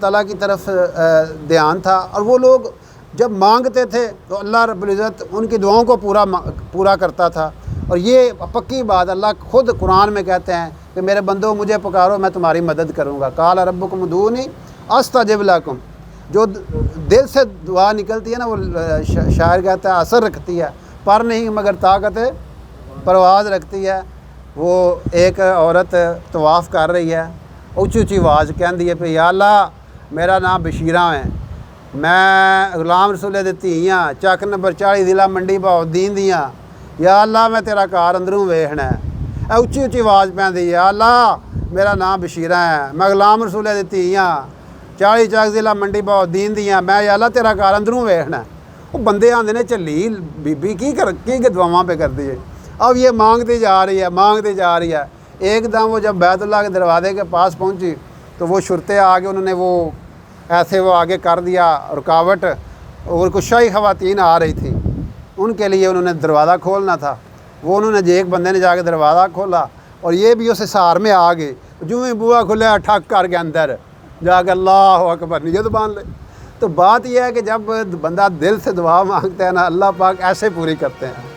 تعالیٰ کی طرف دھیان تھا، اور وہ لوگ جب مانگتے تھے تو اللہ رب العزت ان کی دعاؤں کو پورا کرتا تھا۔ اور یہ پکی بات اللہ خود قرآن میں کہتے ہیں کہ میرے بندو مجھے پکارو میں تمہاری مدد کروں گا۔ قال ربکم ادعونی استجب لکم۔ جو دل سے دعا نکلتی ہے نا، وہ شاعر کہتا ہے اثر رکھتی ہے، پر نہیں مگر طاقت پرواز رکھتی ہے۔ وہ ایک عورت طواف کر رہی ہے، اونچی اونچی آواز کہندی ہے پہ یا اللہ میرا نام بشیرہ ہے، میں غلام رسول دتی ہاں، چک نمبر 40 ضلع منڈی بہاؤالدین دیاں، یا اللہ میں تیرا کار اندروں ویکھنا ہے۔ اونچی اونچی آواز پہندی یا اللہ میرا نام بشیرہ ہے، میں غلام رسول دتی ہاں، 40 چک ضلع منڈی بہاؤالدین دیاں، میں یا اللہ تیرا کار اندروں ویکھنا ہے۔ وہ بندے آندے نے چلی بی کی دعاواں پہ کر دی ہے۔ اب یہ مانگتی جا رہی ہے۔ ایک دم وہ جب بیت اللہ کے دروازے کے پاس پہنچی تو وہ شرطے آگے انہوں نے وہ ایسے وہ آگے کر دیا رکاوٹ، اور کچھ شاہی خواتین آ رہی تھیں، ان کے لیے انہوں نے دروازہ کھولنا تھا۔ وہ انہوں نے ایک بندے نے جا کے دروازہ کھولا، اور یہ بھی اس حصار میں آ گئے، جو ہی بوا کھلیا ٹھک کر کے اندر جا کے اللہ اکبر نیت باندھ لے۔ تو بات یہ ہے کہ جب بندہ دل سے دعا مانگتا ہے نا، اللہ پاک ایسے پوری کرتے ہیں۔